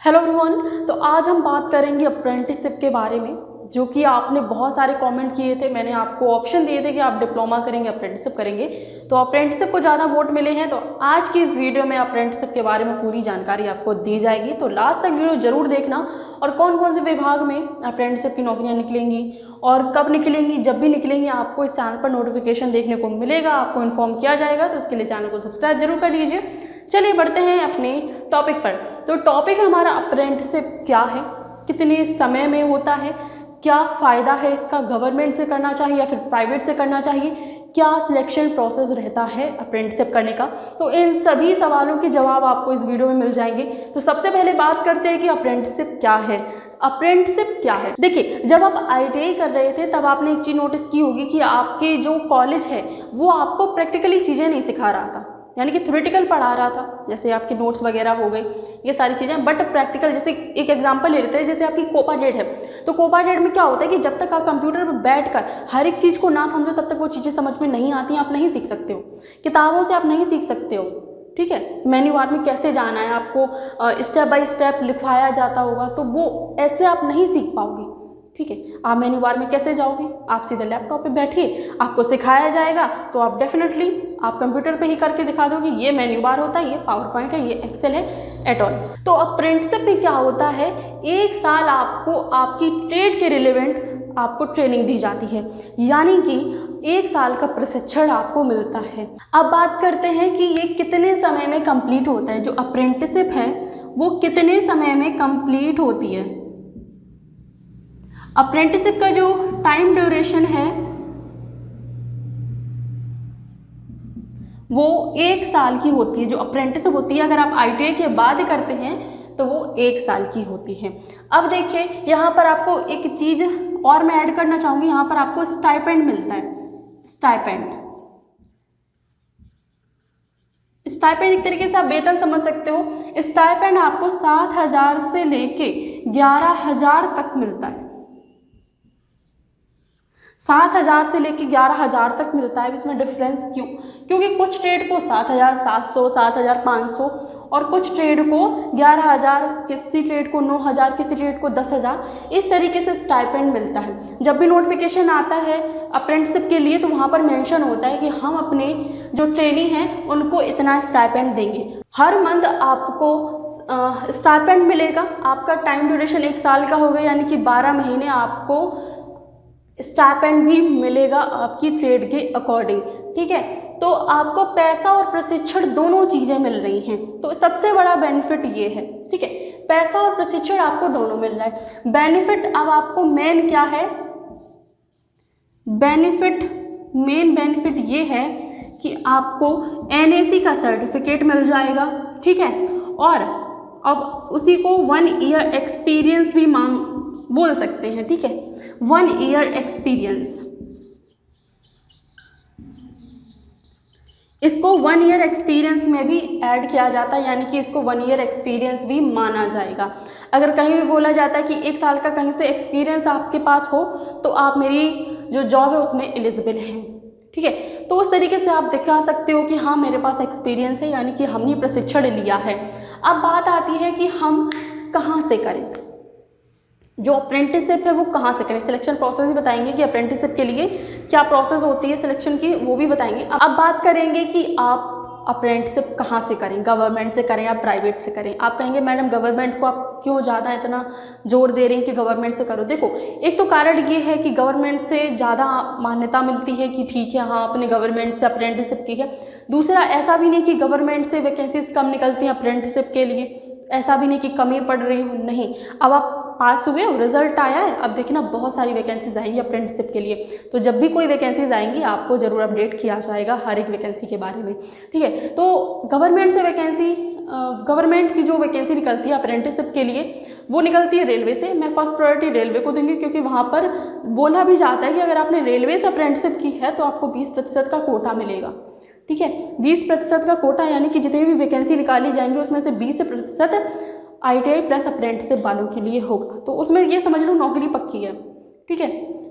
Hello everyone. तो आज हम बात करेंगे अप्रेंटिसशिप के बारे में, जो कि आपने बहुत सारे कमेंट किए थे। मैंने आपको ऑप्शन दिए थे कि आप डिप्लोमा करेंगे, अप्रेंटिसशिप करेंगे। तो अप्रेंटिसशिप को ज़्यादा वोट मिले हैं, तो आज की इस वीडियो में अप्रेंटिसशिप के बारे में पूरी जानकारी आपको दी जाएगी। तो लास्ट तक वीडियो जरूर देखना। और कौन कौन से विभाग में अप्रेंटिसशिप की नौकरियाँ निकलेंगी और कब निकलेंगी, जब भी निकलेंगी आपको इस चैनल पर नोटिफिकेशन देखने को मिलेगा, आपको इन्फॉर्म किया जाएगा। तो इसके लिए चैनल को सब्सक्राइब जरूर कर लीजिए। चलिए बढ़ते हैं अपने टॉपिक पर। तो टॉपिक हमारा अप्रेंटिसशिप क्या है, कितने समय में होता है, क्या फ़ायदा है इसका, गवर्नमेंट से करना चाहिए या फिर प्राइवेट से करना चाहिए, क्या सिलेक्शन प्रोसेस रहता है अप्रेंटिसशिप करने का। तो इन सभी सवालों के जवाब आपको इस वीडियो में मिल जाएंगे। तो सबसे पहले बात करते हैं कि अप्रेंटिसशिप क्या है। अप्रेंटिसशिप क्या है, देखिए, जब आप ITI कर रहे थे तब आपने एक चीज़ नोटिस की होगी कि आपके जो कॉलेज है वो आपको प्रैक्टिकली चीज़ें नहीं सिखा रहा था, यानी कि थ्योरेटिकल पढ़ा रहा था, जैसे आपके नोट्स वगैरह हो गए, ये सारी चीज़ें। बट प्रैक्टिकल, जैसे एक एग्जांपल ले लेते हैं, जैसे आपकी कोपा डेट है। तो कोपा डेट में क्या होता है कि जब तक आप कंप्यूटर पर बैठकर हर एक चीज़ को ना समझो तब तक वो चीज़ें समझ में नहीं आती, आप नहीं सीख सकते हो। किताबों से आप नहीं सीख सकते हो, ठीक है। मेन्यू बार में कैसे जाना है आपको स्टेप बाय स्टेप लिखवाया जाता होगा, तो वो ऐसे आप नहीं सीख पाओगे, ठीक है। आप मेन्यू बार में कैसे जाओगे, आप सीधे लैपटॉप पे बैठिए, आपको सिखाया जाएगा तो आप डेफिनेटली आप कंप्यूटर पे ही करके दिखा दोगे, ये मेन्यू बार होता है, ये पावर पॉइंट है, ये एक्सेल है, एट ऑल। तो अप्रेंटिसशिप में क्या होता है, एक साल आपको आपकी ट्रेड के रिलेवेंट आपको ट्रेनिंग दी जाती है, यानी कि एक साल का प्रशिक्षण आपको मिलता है। अब बात करते हैं कि ये कितने समय में कंप्लीट होता है। जो अप्रेंटिसशिप है वो कितने समय में कंप्लीट होती है। अप्रेंटिसशिप का जो टाइम ड्यूरेशन है वो 1 साल की होती है। जो अप्रेंटिसशिप होती है, अगर आप ITI के बाद करते हैं तो वो 1 साल की होती है। अब देखिए, यहाँ पर आपको एक चीज़ और मैं ऐड करना चाहूँगी, यहाँ पर आपको स्टाइपेंड मिलता है। स्टाइपेंड एक तरीके से आप वेतन समझ सकते हो। स्टाइपेंड आपको 7,000 से लेके 11,000 तक मिलता है। 7,000 से लेके 11,000 तक मिलता है। इसमें डिफरेंस क्यों? क्योंकि कुछ ट्रेड को 7,700, 7,500 और कुछ ट्रेड को 11,000, किसी ट्रेड को 9,000, किसी ट्रेड को 10,000, इस तरीके से स्टाइपेंड मिलता है। जब भी नोटिफिकेशन आता है अप्रेंटिसशिप के लिए तो वहाँ पर मेंशन होता है कि हम अपने जो ट्रेनी हैं उनको इतना स्टाइपेंड देंगे। हर मंथ आपको स्टाइपेंड मिलेगा। आपका टाइम ड्यूरेशन 1 साल का होगा, यानी कि 12 महीने आपको स्टाइपेंड भी मिलेगा आपकी ट्रेड के अकॉर्डिंग, ठीक है। तो आपको पैसा और प्रशिक्षण दोनों चीज़ें मिल रही हैं, तो सबसे बड़ा बेनिफिट ये है, ठीक है। पैसा और प्रशिक्षण आपको दोनों मिल रहा है। बेनिफिट अब आपको मेन क्या है, मेन बेनिफिट ये है कि आपको NAC का सर्टिफिकेट मिल जाएगा, ठीक है। और अब उसी को 1 ईयर एक्सपीरियंस भी बोल सकते हैं, ठीक है। 1 ईयर एक्सपीरियंस, इसको 1 ईयर एक्सपीरियंस में भी ऐड किया जाता है, यानी कि इसको 1 ईयर एक्सपीरियंस भी माना जाएगा। अगर कहीं भी बोला जाता है कि 1 साल का कहीं से एक्सपीरियंस आपके पास हो तो आप मेरी जो जॉब है उसमें एलिजिबल हैं, ठीक है। तो उस तरीके से आप दिखा सकते हो कि हाँ मेरे पास एक्सपीरियंस है, यानी कि हमने प्रशिक्षण लिया है। अब बात आती है कि हम कहाँ से करें, जो अप्रेंटिसशिप है वो कहाँ से करें। सिलेक्शन प्रोसेस भी बताएंगे कि अप्रेंटिसशिप के लिए क्या प्रोसेस होती है सिलेक्शन की, वो भी बताएंगे। अब बात करेंगे कि आप अप्रेंटिसशिप कहाँ से करें, गवर्नमेंट से करें या प्राइवेट से करें। आप कहेंगे मैडम गवर्नमेंट को आप क्यों ज़्यादा इतना जोर दे रही हैं कि गवर्नमेंट से करो। देखो, एक तो कारण ये है कि गवर्नमेंट से ज़्यादा मान्यता मिलती है कि ठीक है, हाँ अपने गवर्नमेंट से अप्रेंटिसशिप की है। दूसरा, ऐसा भी नहीं कि गवर्नमेंट से वैकेंसीज कम निकलती हैं अप्रेंटिसशिप के लिए, ऐसा भी नहीं कि कमी पड़ रही हो, नहीं। अब आप पास हुए हो, रिजल्ट आया है, अब देखना बहुत सारी वैकेंसीज आएंगी अप्रेंटिसशिप के लिए। तो जब भी कोई वैकेंसीज आएंगी आपको ज़रूर अपडेट किया जाएगा हर एक वैकेंसी के बारे में, ठीक है। तो गवर्नमेंट से गवर्नमेंट की जो वैकेंसी निकलती है अप्रेंटिसशिप के लिए वो निकलती है रेलवे से। मैं फर्स्ट प्रायोरिटी रेलवे को दूंगी, क्योंकि वहाँ पर बोला भी जाता है कि अगर आपने रेलवे से अप्रेंटिसशिप की है तो आपको 20% का कोटा मिलेगा, ठीक है। 20% का कोटा, यानी कि जितनी भी वैकेंसी निकाली जाएंगी उसमें से 20% ITI प्लस अप्रेंटिसशिप वालों के लिए होगा। तो उसमें ये समझ लो नौकरी पक्की है, ठीक है,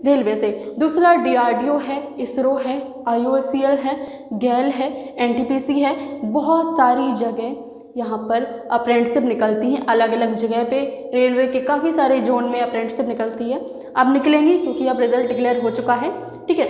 रेलवे से। दूसरा DRDO है, ISRO है, IOCL है, GAL है, NTPC है, बहुत सारी जगह यहाँ पर अप्रेंटिसशिप निकलती हैं अलग अलग जगह पे, रेलवे के काफ़ी सारे जोन में अप्रेंटिसशिप निकलती है। अब निकलेंगी क्योंकि अब रिजल्ट डिक्लेयर हो चुका है, ठीक है।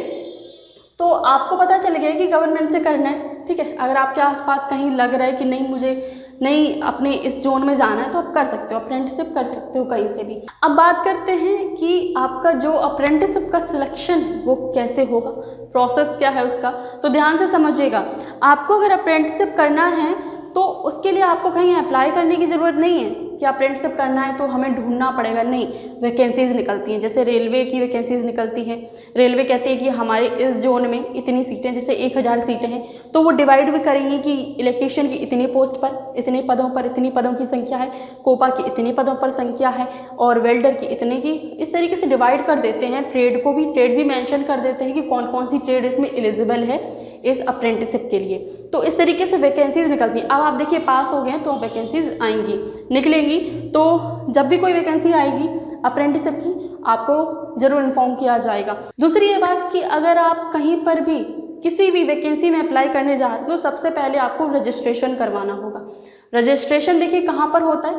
तो आपको पता चल गया कि गवर्नमेंट से करना है, ठीक है। अगर आपके आसपास कहीं लग रहा है कि नहीं मुझे नहीं अपने इस जोन में जाना है तो आप कर सकते हो, अप्रेंटिसशिप कर सकते हो कहीं से भी। अब बात करते हैं कि आपका जो अप्रेंटिसशिप का सिलेक्शन है वो कैसे होगा, प्रोसेस क्या है उसका। तो ध्यान से समझिएगा, आपको अगर अप्रेंटिसशिप करना है तो उसके लिए आपको कहीं अप्लाई करने की ज़रूरत नहीं है कि अप्रेंटिसशिप करना है तो हमें ढूंढना पड़ेगा, नहीं। वैकेंसीज़ निकलती हैं, जैसे रेलवे की वैकेंसीज़ निकलती हैं। रेलवे कहती है कि हमारे इस जोन में इतनी सीटें, जैसे 1000 सीटें हैं, तो वो डिवाइड भी करेंगी कि इलेक्ट्रीशियन की इतनी पोस्ट पर इतने पदों पर इतनी पदों की संख्या है, कोपा की इतने पदों पर संख्या है, और वेल्डर की इतने की, इस तरीके से डिवाइड कर देते हैं। ट्रेड को भी, ट्रेड भी मेंशन कर देते हैं कि कौन कौन सी ट्रेड इसमें एलिजिबल है इस अप्रेंटिसशिप के लिए। तो इस तरीके से वैकेंसीज़ निकलती हैं। अब आप देखिए पास हो गए हैं तो वैकेंसीज़ आएंगी, निकलेंगी। तो जब भी कोई वैकेंसी आएगी अप्रेंटिसशिप की आपको ज़रूर इन्फॉर्म किया जाएगा। दूसरी ये बात कि अगर आप कहीं पर भी किसी भी वैकेंसी में अप्लाई करने जा रहे हैं तो सबसे पहले आपको रजिस्ट्रेशन करवाना होगा। रजिस्ट्रेशन देखिए कहाँ पर होता है,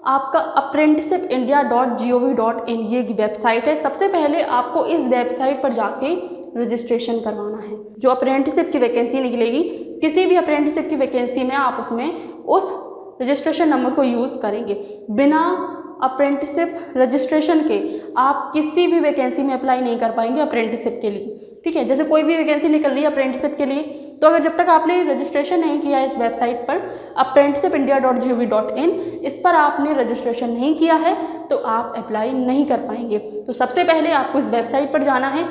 आपका apprenticeshipindia.gov.in ये वेबसाइट है। सबसे पहले आपको इस वेबसाइट पर जाके रजिस्ट्रेशन करवाना है। जो अप्रेंटिसशिप की वैकेंसी निकलेगी, किसी भी अप्रेंटिसशिप की वैकेंसी में आप उसमें उस रजिस्ट्रेशन नंबर को यूज़ करेंगे। बिना अप्रेंटिसशिप रजिस्ट्रेशन के आप किसी भी वैकेंसी में अप्लाई नहीं कर पाएंगे अप्रेंटिसशिप के लिए, ठीक है। जैसे कोई भी वैकेंसी निकल रही है अप्रेंटिसशिप के लिए, तो अगर जब तक आपने रजिस्ट्रेशन नहीं किया इस वेबसाइट पर apprenticeshipindia.gov.in, इस पर आपने रजिस्ट्रेशन नहीं किया है तो आप अप्लाई नहीं कर पाएंगे। तो सबसे पहले आपको इस वेबसाइट पर जाना है,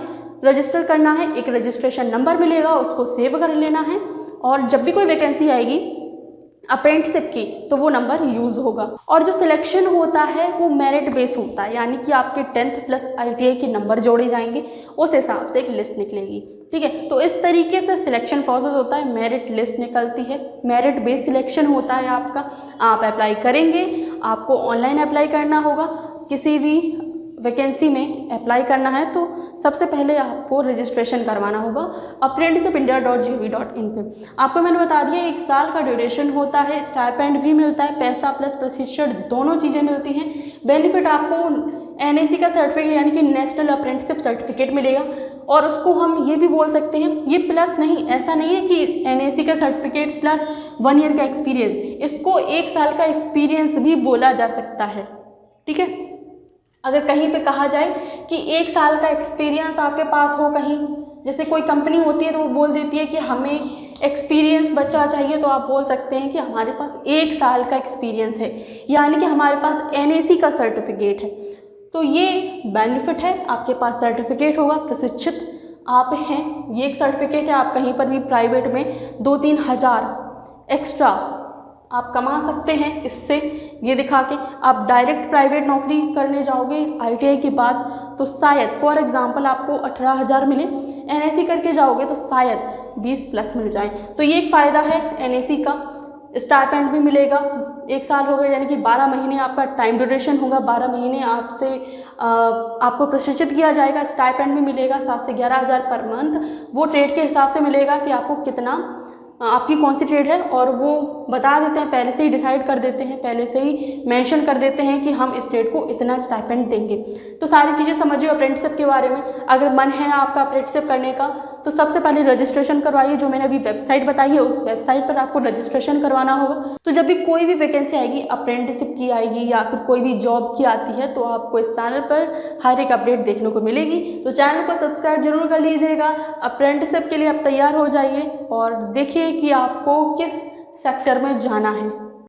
रजिस्टर करना है, एक रजिस्ट्रेशन नंबर मिलेगा उसको सेव कर लेना है, और जब भी कोई वैकेंसी आएगी अप्रेंटिसशिप की तो वो नंबर यूज़ होगा। और जो सिलेक्शन होता है वो मेरिट बेस होता है, यानी कि आपके 10th प्लस ITI के नंबर जोड़े जाएंगे, उस हिसाब से एक लिस्ट निकलेगी, ठीक है। तो इस तरीके से सिलेक्शन प्रोसेस होता है, मेरिट लिस्ट निकलती है, मेरिट बेस सिलेक्शन होता है आपका। आप अप्लाई करेंगे, आपको ऑनलाइन अप्लाई करना होगा। किसी भी वैकेंसी में अप्लाई करना है तो सबसे पहले आपको रजिस्ट्रेशन करवाना होगा apprenticeshipindia.gov.in पे। आपको मैंने बता दिया 1 साल का ड्यूरेशन होता है, स्टाइपेंड भी मिलता है, पैसा प्लस प्रशिक्षण दोनों चीज़ें मिलती हैं। बेनिफिट आपको NAC का सर्टिफिकेट यानी कि नेशनल अप्रेंटिसशिप सर्टिफिकेट मिलेगा, और उसको हम ये भी बोल सकते हैं, ये प्लस नहीं, ऐसा नहीं है कि NAC का सर्टिफिकेट प्लस 1 ईयर का एक्सपीरियंस, इसको 1 साल का एक्सपीरियंस भी बोला जा सकता है, ठीक है। अगर कहीं पे कहा जाए कि 1 साल का एक्सपीरियंस आपके पास हो, कहीं जैसे कोई कंपनी होती है तो वो बोल देती है कि हमें एक्सपीरियंस बच्चा चाहिए, तो आप बोल सकते हैं कि हमारे पास 1 साल का एक्सपीरियंस है, यानी कि हमारे पास NAC का सर्टिफिकेट है। तो ये बेनिफिट है, आपके पास सर्टिफिकेट होगा, प्रशिक्षित आप हैं, ये एक सर्टिफिकेट है। आप कहीं पर भी प्राइवेट में 2-3 हज़ार एक्स्ट्रा आप कमा सकते हैं इससे, ये दिखा के। आप डायरेक्ट प्राइवेट नौकरी करने जाओगे ITI के बाद तो शायद फॉर एग्जांपल आपको 18,000 मिले, NAC करके जाओगे तो शायद 20 प्लस मिल जाए। तो ये एक फ़ायदा है NAC का। स्टाइपेंड भी मिलेगा, 1 साल होगा यानी कि 12 महीने आपका टाइम ड्यूरेशन होगा, 12 महीने आपसे आपको प्रशिक्षित किया जाएगा। स्टाइपेंड भी मिलेगा 7 से 11,000 पर मंथ, वो ट्रेड के हिसाब से मिलेगा कि आपको कितना, आपकी कौन सी ट्रेड है, और वो बता देते हैं, पहले से ही डिसाइड कर देते हैं, पहले से ही मेंशन कर देते हैं कि हम इस ट्रेड को इतना स्टाइपेंड देंगे। तो सारी चीज़ें समझिए अप्रेंटिसशिप के बारे में। अगर मन है आपका अप्रेंटिसशिप करने का तो सबसे पहले रजिस्ट्रेशन करवाइए, जो मैंने अभी वेबसाइट बताई है उस वेबसाइट पर आपको रजिस्ट्रेशन करवाना होगा। तो जब भी कोई भी वैकेंसी आएगी, अप्रेंटिसशिप की आएगी या फिर कोई भी जॉब की आती है, तो आपको इस चैनल पर हर एक अपडेट देखने को मिलेगी। तो चैनल को सब्सक्राइब जरूर कर लीजिएगा। अप्रेंटिसशिप के लिए आप तैयार हो जाइए और देखिए कि आपको किस सेक्टर में जाना है।